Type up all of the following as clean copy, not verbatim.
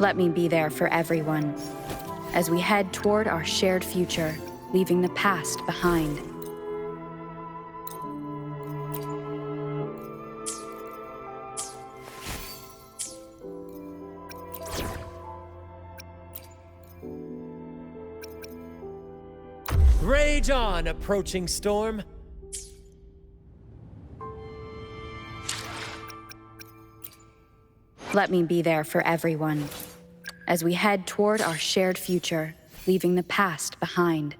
Let me be there for everyone, as we head toward our shared future, leaving the past behind. Rage on, approaching storm. Let me be there for everyone, as we head toward our shared future, leaving the past behind.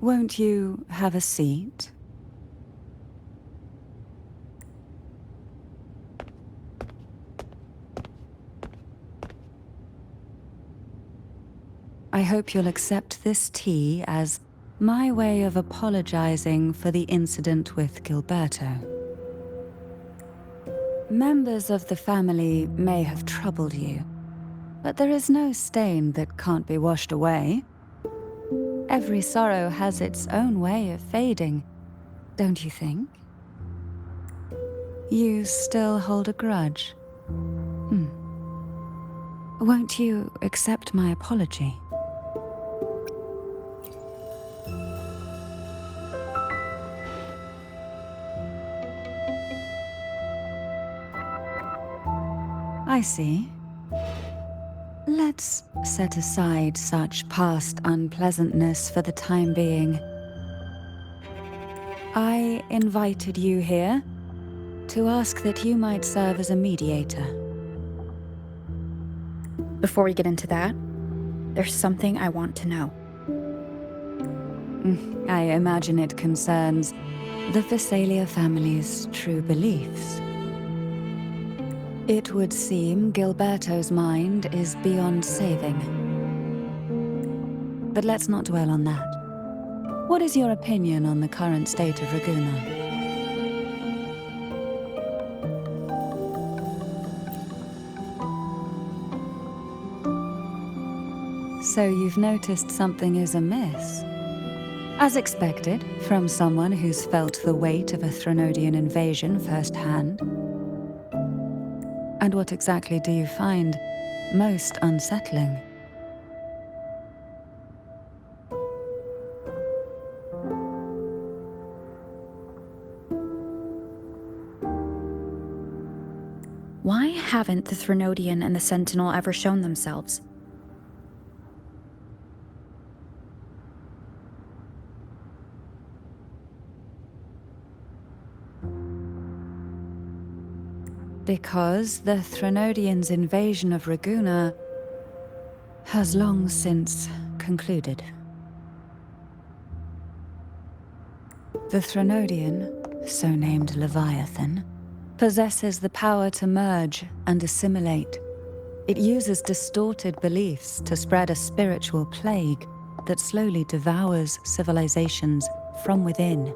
Won't you have a seat? I hope you'll accept this tea as my way of apologizing for the incident with Gilberto. Members of the family may have troubled you, but there is no stain that can't be washed away. Every sorrow has its own way of fading, don't you think? You still hold a grudge? Won't you accept my apology? I see. Let's set aside such past unpleasantness for the time being. I invited you here to ask that you might serve as a mediator. Before we get into that, there's something I want to know. I imagine it concerns the Visalia family's true beliefs. It would seem Gilberto's mind is beyond saving. But let's not dwell on that. What is your opinion on the current state of Ragusa? So you've noticed something is amiss? As expected, from someone who's felt the weight of a Threnodian invasion firsthand. And what exactly do you find most unsettling? Why haven't the Threnodian and the Sentinel ever shown themselves? Because the Threnodians' invasion of Ragusa has long since concluded. The Threnodian, so named Leviathan, possesses the power to merge and assimilate. It uses distorted beliefs to spread a spiritual plague that slowly devours civilizations from within.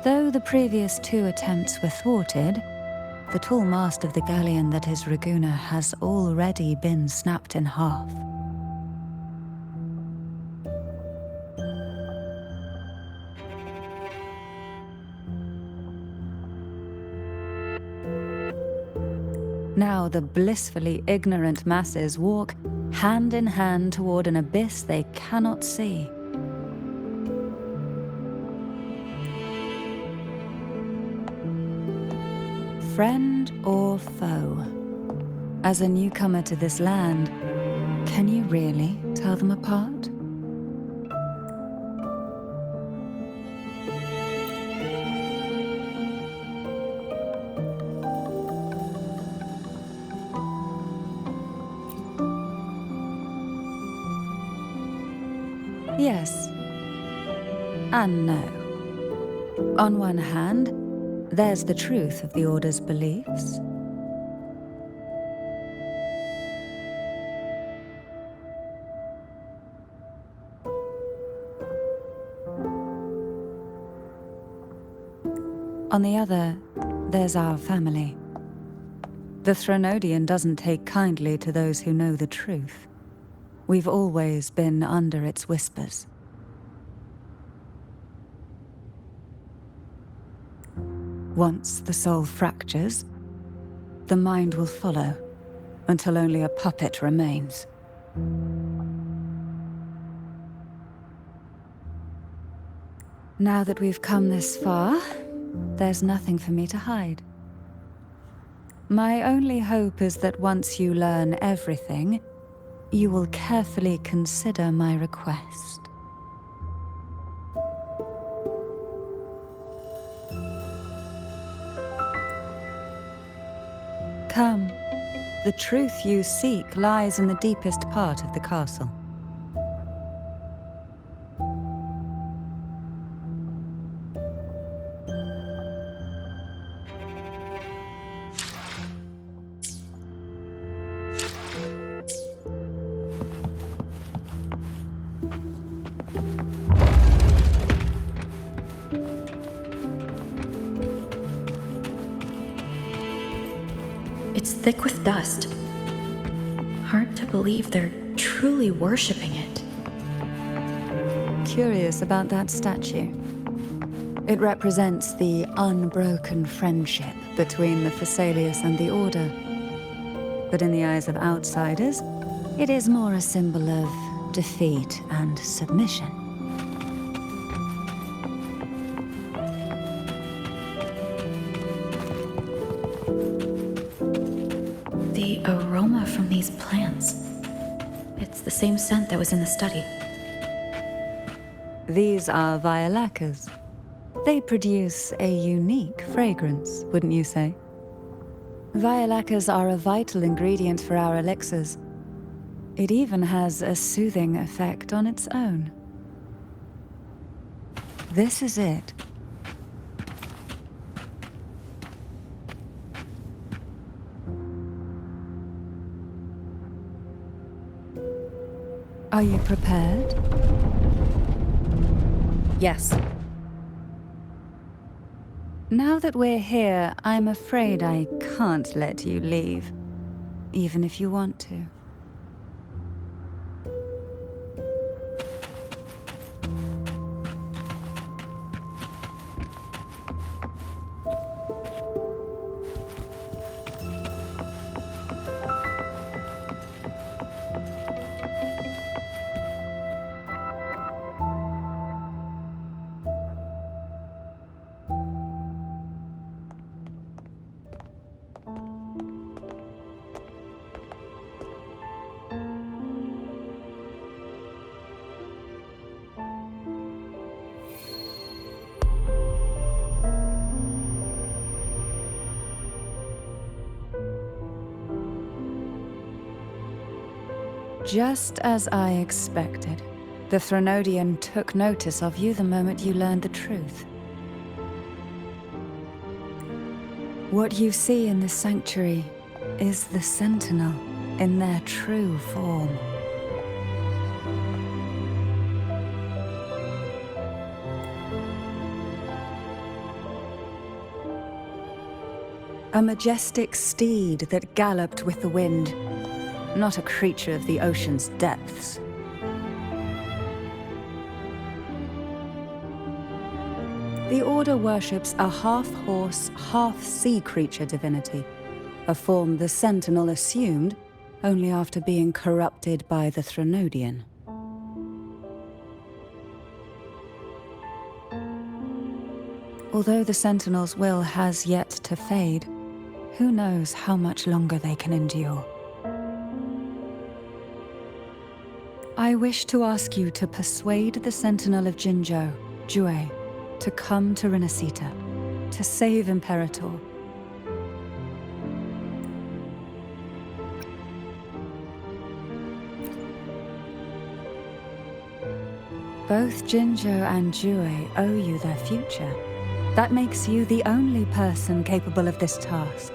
Though the previous two attempts were thwarted, the tall mast of the galleon that is Ragusa has already been snapped in half. Now the blissfully ignorant masses walk hand in hand toward an abyss they cannot see. friend or foe. As a newcomer to this land, can you really tell them apart? Yes. And no. On one hand, there's the truth of the Order's beliefs. On the other, there's our family. The Thronodian doesn't take kindly to those who know the truth. We've always been under its whispers. Once the soul fractures, the mind will follow, until only a puppet remains. Now that we've come this far, there's nothing for me to hide. My only hope is that once you learn everything, you will carefully consider my request. Come. The truth you seek lies in the deepest part of the castle. It's thick with dust. Hard to believe they're truly worshipping it. Curious about that statue. It represents the unbroken friendship between the Phasaelius and the Order. But in the eyes of outsiders, it is more a symbol of defeat and submission. The aroma from these plants. It's the same scent that was in the study. These are violacas. They produce a unique fragrance, wouldn't you say? Violacas are a vital ingredient for our elixirs. It even has a soothing effect on its own. This is it. Are you prepared? Yes. Now that we're here, I'm afraid I can't let you leave, even if you want to. Just as I expected, the Thronodian took notice of you the moment you learned the truth. What you see in the sanctuary is the Sentinel in their true form. A majestic steed that galloped with the wind, not a creature of the ocean's depths. The Order worships a half-horse, half-sea creature divinity, a form the Sentinel assumed only after being corrupted by the Thronodian. Although the Sentinel's will has yet to fade, who knows how much longer they can endure. I wish to ask you to persuade the Sentinel of Jinzhou, Jue, to come to Renacita, to save Imperator. Both Jinzhou and Jue owe you their future. That makes you the only person capable of this task.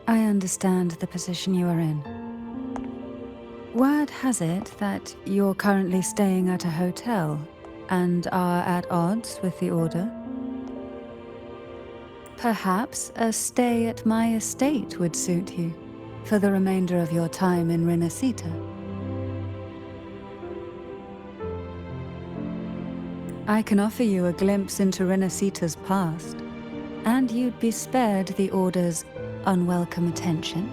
I understand the position you are in. Word has it that you're currently staying at a hotel and are at odds with the Order. Perhaps a stay at my estate would suit you for the remainder of your time in Renacita. I can offer you a glimpse into Renacita's past, and you'd be spared the Order's unwelcome attention.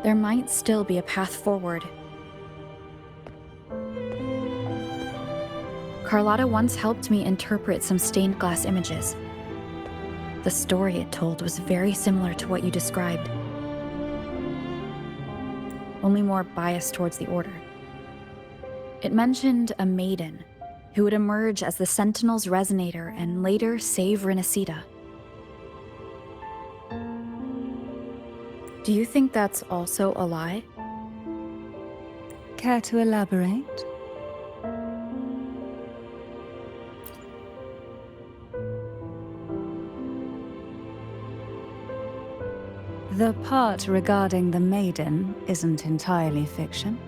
There might still be a path forward. Carlotta once helped me interpret some stained glass images. The story it told was very similar to what you described, only more biased towards the Order. It mentioned a maiden who would emerge as the Sentinel's resonator and later save Renacita. Do you think that's also a lie? Care to elaborate? The part regarding the maiden isn't entirely fiction.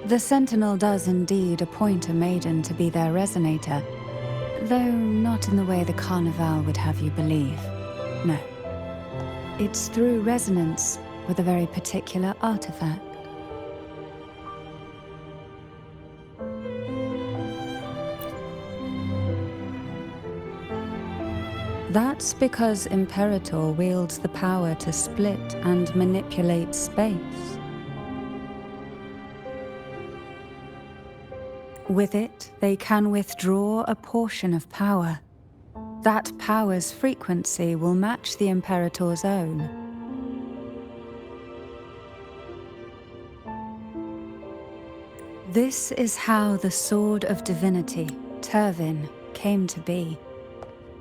The Sentinel does indeed appoint a maiden to be their resonator, though not in the way the Carnival would have you believe. No. It's through resonance with a very particular artifact. That's because Imperator wields the power to split and manipulate space. With it, they can withdraw a portion of power. That power's frequency will match the Imperator's own. This is how the Sword of Divinity, Turvin, came to be.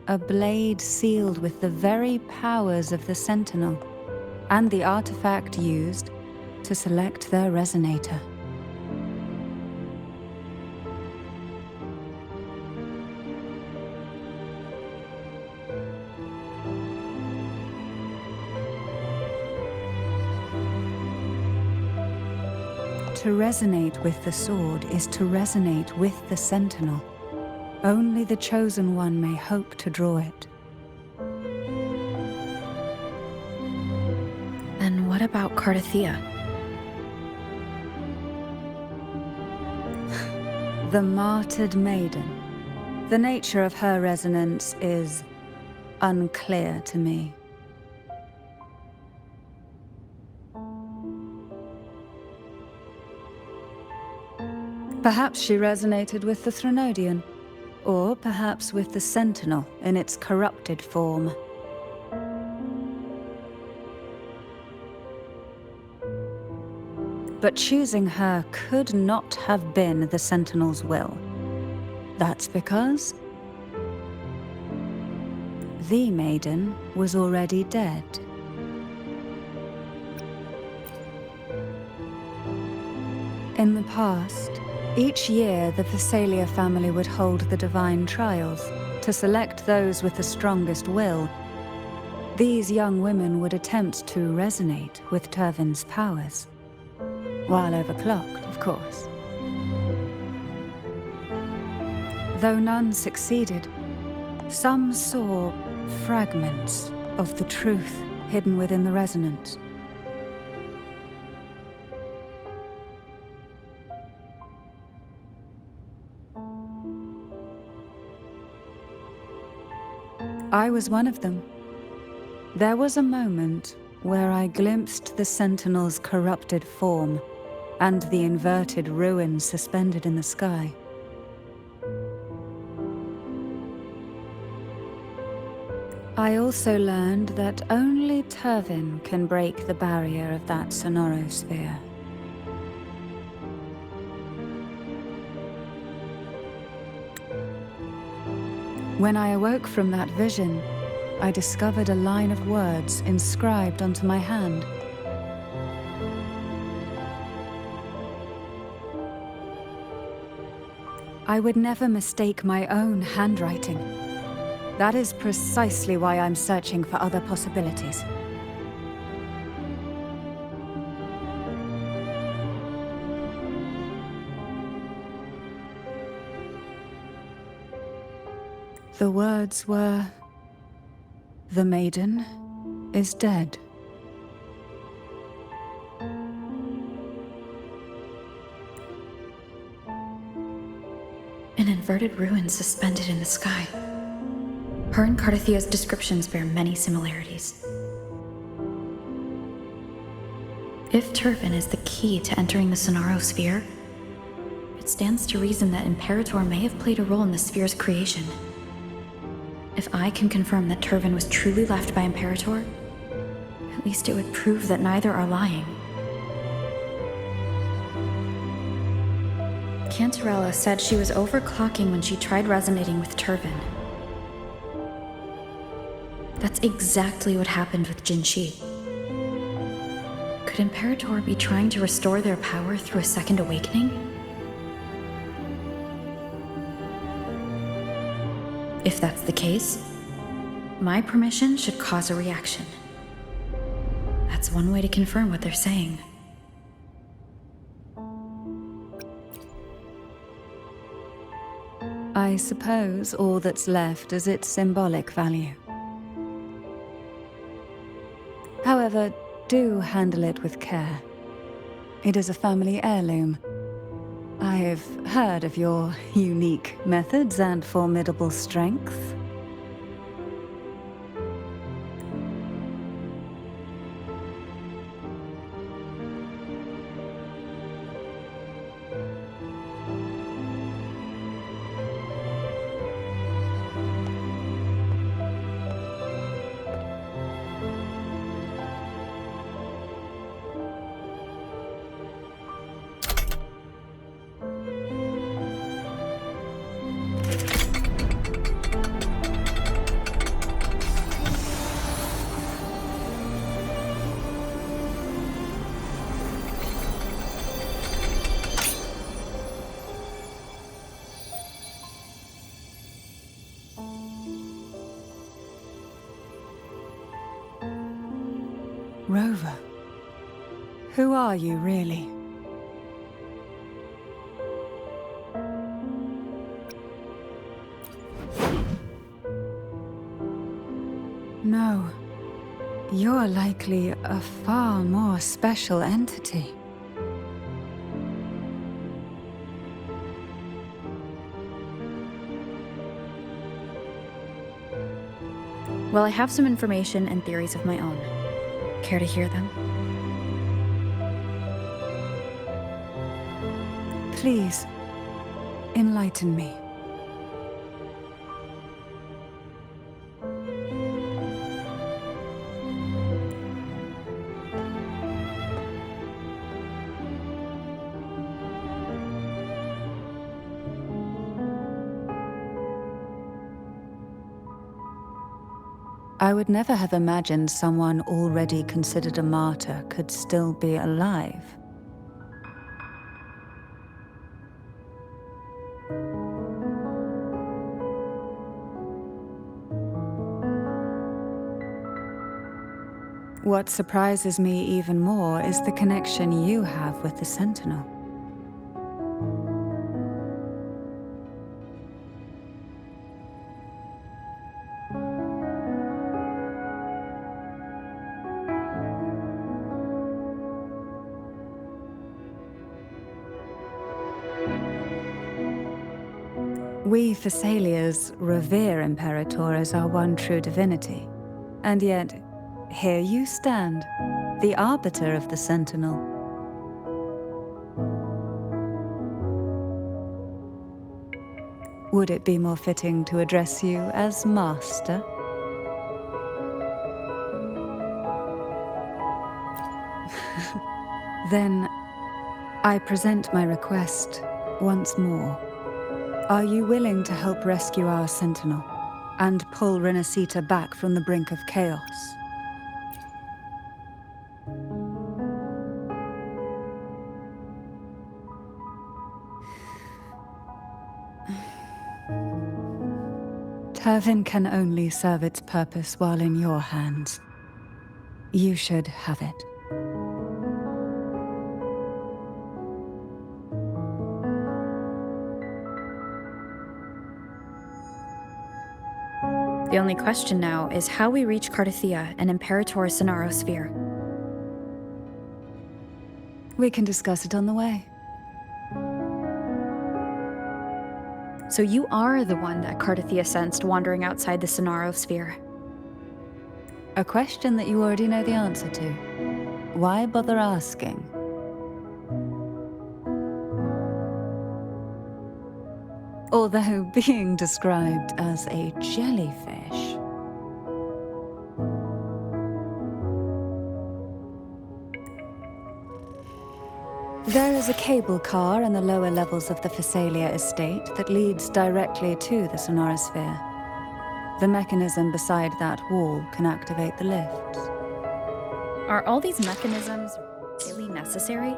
A blade sealed with the very powers of the Sentinel, and the artifact used to select their resonator. To resonate with the sword is to resonate with the Sentinel. Only the Chosen One may hope to draw it. Then what about Cardathea? The martyred maiden. The nature of her resonance is unclear to me. Perhaps she resonated with the Threnodian, or perhaps with the Sentinel in its corrupted form. But choosing her could not have been the Sentinel's will. That's because the maiden was already dead. In the past, each year the Phasalia family would hold the divine trials to select those with the strongest will. These young women would attempt to resonate with Turvin's powers, while overclocked, of course. Though none succeeded, some saw fragments of the truth hidden within the resonance. I was one of them. There was a moment where I glimpsed the Sentinel's corrupted form and the inverted ruins suspended in the sky. I also learned that only Turvin can break the barrier of that sonorosphere. When I awoke from that vision, I discovered a line of words inscribed onto my hand. I would never mistake my own handwriting. That is precisely why I'm searching for other possibilities. The words were, "The maiden is dead." An inverted ruin suspended in the sky. Her and Cardathia's descriptions bear many similarities. If Turvin is the key to entering the Sonorosphere, it stands to reason that Imperator may have played a role in the sphere's creation. If I can confirm that Turvin was truly left by Imperator, at least it would prove that neither are lying. Cantarella said she was overclocking when she tried resonating with Turvin. That's exactly what happened with Jinshi. Could Imperator be trying to restore their power through a second awakening? If that's the case, my permission should cause a reaction. That's one way to confirm what they're saying. I suppose all that's left is its symbolic value. However, do handle it with care. It is a family heirloom. I've heard of your unique methods and formidable strength. Rover, who are you really? No, you're likely a far more special entity. Well, I have some information and theories of my own. Care to hear them? Please, enlighten me. I would never have imagined someone already considered a martyr could still be alive. What surprises me even more is the connection you have with the Sentinel. We Thessalians revere Imperator as our one true divinity. And yet, here you stand, the arbiter of the Sentinel. Would it be more fitting to address you as Master? Then, I present my request once more. Are you willing to help rescue our Sentinel and pull Renacita back from the brink of chaos? Turvin can only serve its purpose while in your hands. You should have it. The only question now is how we reach Cardathia and Imperator's Sonaro Sphere. We can discuss it on the way. So you are the one that Cardathia sensed wandering outside the Sonaro Sphere. A question that you already know the answer to. Why bother asking? Although being described as a jellyfish. There is a cable car in the lower levels of the Thessalia estate that leads directly to the Sonorasphere. The mechanism beside that wall can activate the lifts. Are all these mechanisms really necessary?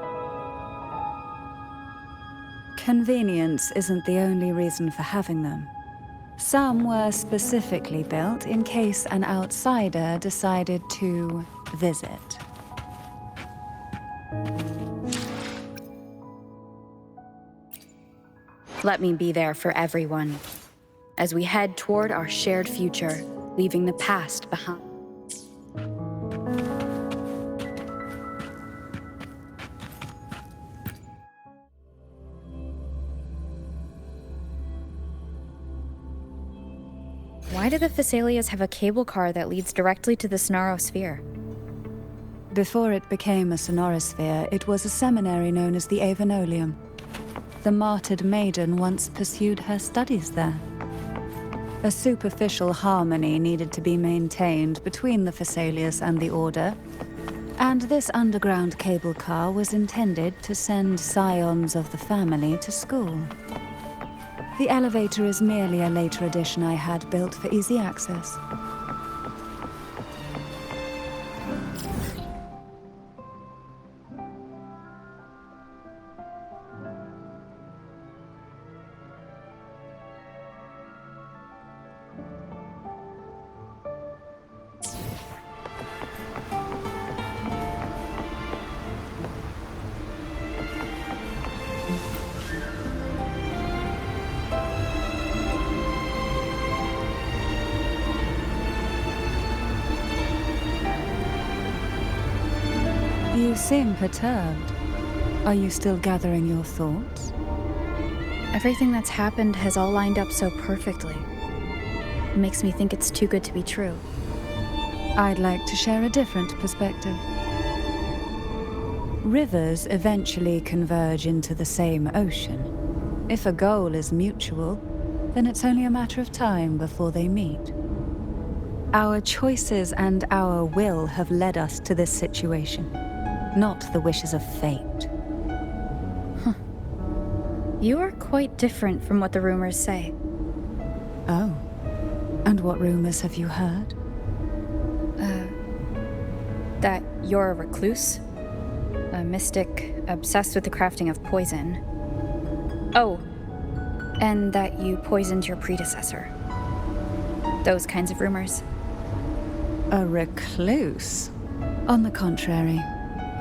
Convenience isn't the only reason for having them. Some were specifically built in case an outsider decided to visit. Let me be there for everyone, as we head toward our shared future, leaving the past behind. Why do the Thessalias have a cable car that leads directly to the Sonaro Sphere? Before it became a Sonorasphere, it was a seminary known as the Avenolium. The martyred maiden once pursued her studies there. A superficial harmony needed to be maintained between the Thessalias and the Order, and this underground cable car was intended to send scions of the family to school. The elevator is merely a later addition I had built for easy access. You seem perturbed. Are you still gathering your thoughts? Everything that's happened has all lined up so perfectly. It makes me think it's too good to be true. I'd like to share a different perspective. Rivers eventually converge into the same ocean. If a goal is mutual, then it's only a matter of time before they meet. Our choices and our will have led us to this situation, not the wishes of fate. You are quite different from what the rumors say. Oh. And what rumors have you heard? That you're a recluse, a mystic obsessed with the crafting of poison. Oh, and that you poisoned your predecessor. Those kinds of rumors. A recluse? On the contrary,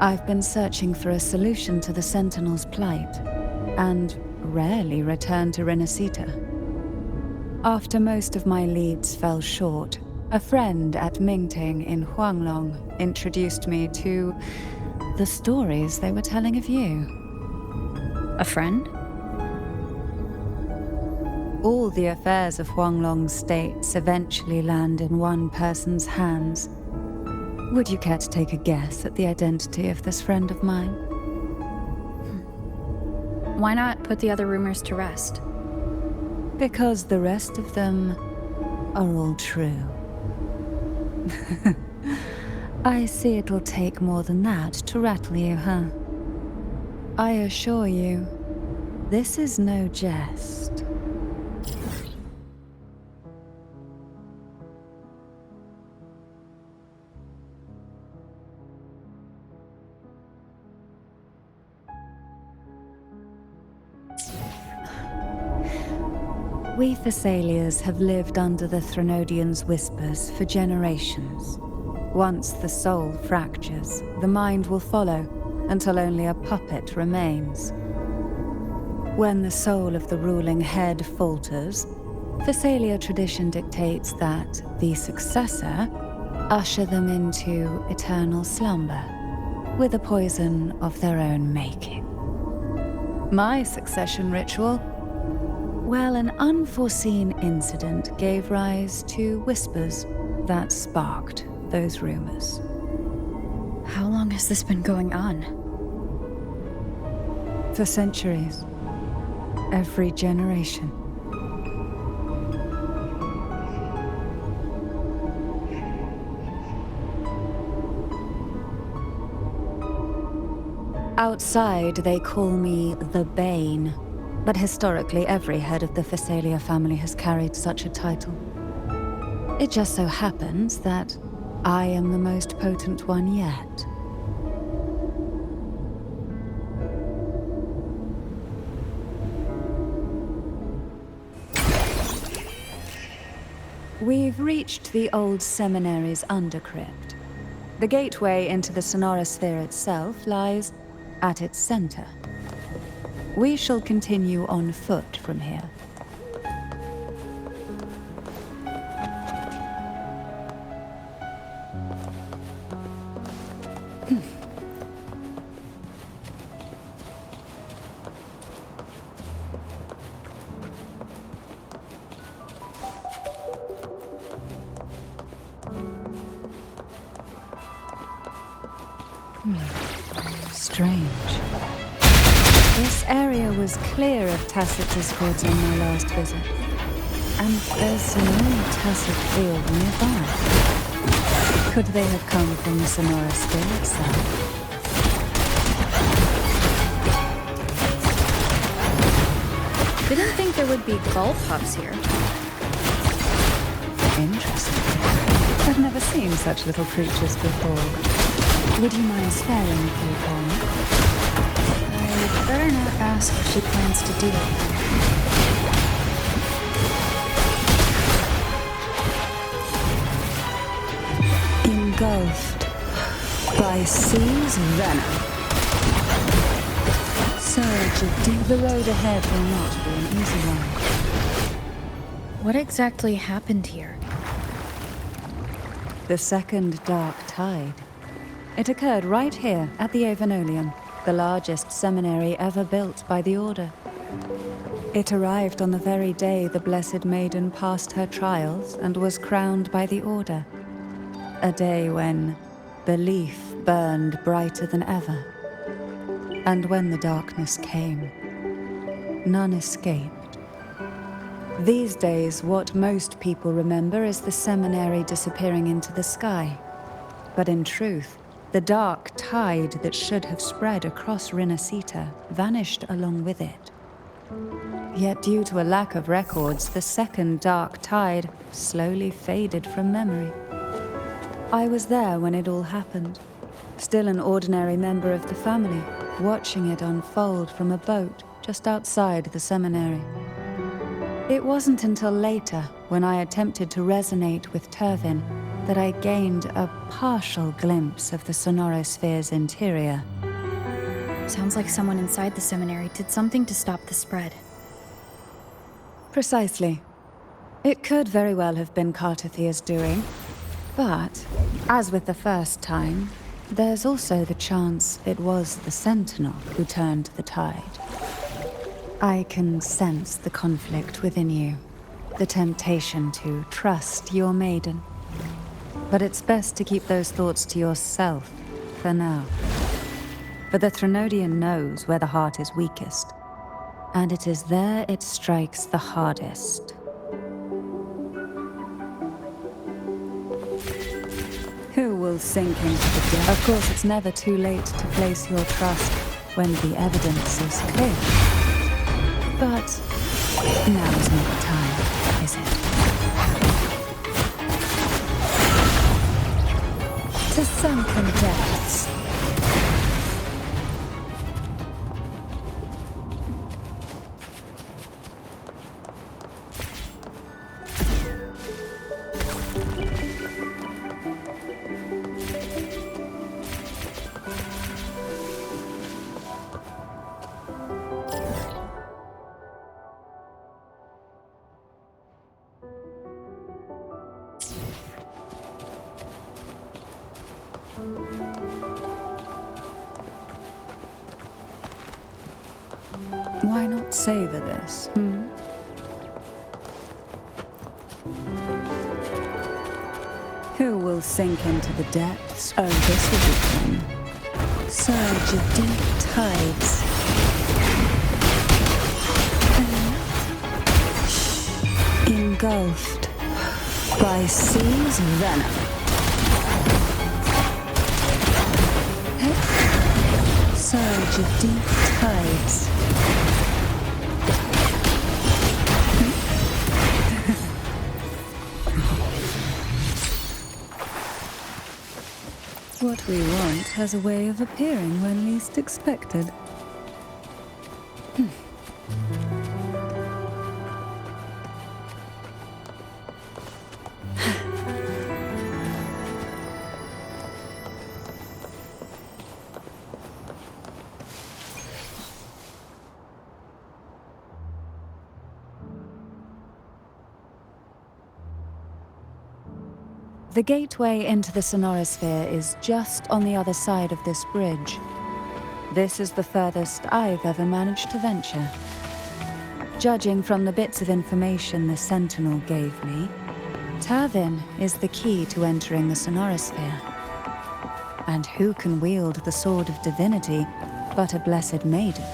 I've been searching for a solution to the Sentinel's plight, and rarely return to Renacita. After most of my leads fell short, a friend at Mingting in Huanglong introduced me to the stories they were telling of you. A friend? All the affairs of Huanglong states eventually land in one person's hands. Would you care to take a guess at the identity of this friend of mine? Why not put the other rumors to rest? Because the rest of them are all true. I see it'll take more than that to rattle you, huh? I assure you, this is no jest. We Thessalians have lived under the Threnodians' whispers for generations. Once the soul fractures, the mind will follow, until only a puppet remains. When the soul of the ruling head falters, Thessalia tradition dictates that the successor usher them into eternal slumber, with a poison of their own making. My succession ritual? Well, an unforeseen incident gave rise to whispers that sparked those rumors. How long has this been going on? For centuries. Every generation. Outside, they call me the Bane. But historically, every head of the Thessalia family has carried such a title. It just so happens that I am the most potent one yet. We've reached the old seminary's undercrypt. The gateway into the Sonorosphere itself lies at its center. We shall continue on foot from here. Strange. This area was clear of tacit discords on my last visit. And there's no tacit field nearby. Could they have come from the Sonorosphere itself? Didn't think there would be golf hubs here. Interesting. I've never seen such little creatures before. Would you mind sparing a few for me? I'd better not ask what she plans to do. Engulfed by sea's venom. Surge, the road ahead will not be an easy one. What exactly happened here? The second dark tide. It occurred right here at the Avenolium, the largest seminary ever built by the Order. It arrived on the very day the Blessed Maiden passed her trials and was crowned by the Order. A day when belief burned brighter than ever. And when the darkness came, none escaped. These days, what most people remember is the seminary disappearing into the sky. But in truth, the dark tide that should have spread across Renacita vanished along with it. Yet due to a lack of records, the second dark tide slowly faded from memory. I was there when it all happened, still an ordinary member of the family, watching it unfold from a boat just outside the seminary. It wasn't until later, when I attempted to resonate with Turvin, that I gained a partial glimpse of the Sonorosphere's interior. Sounds like someone inside the seminary did something to stop the spread. Precisely. It could very well have been Cartathia's doing, but, as with the first time, there's also the chance it was the Sentinel who turned the tide. I can sense the conflict within you, the temptation to trust your maiden. But it's best to keep those thoughts to yourself for now. For the Threnodian knows where the heart is weakest, and it is there it strikes the hardest. Who will sink into the depth? Of course, it's never too late to place your trust when the evidence is clear. But now is not the time, is it? To sunken depths. Why not savor this, Who will sink into the depths? Oh, this will be fun. Surge of deep tides. Engulfed by sea's venom. Surge of deep tides. What we want has a way of appearing when least expected. The gateway into the Sonorosphere is just on the other side of this bridge. This is the furthest I've ever managed to venture. Judging from the bits of information the Sentinel gave me, Tavin is the key to entering the Sonorosphere. And who can wield the Sword of Divinity but a blessed maiden?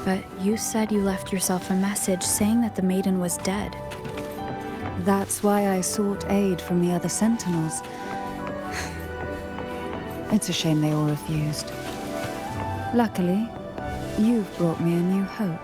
But you said you left yourself a message saying that the maiden was dead. That's why I sought aid from the other Sentinels. It's a shame they all refused. Luckily, you've brought me a new hope.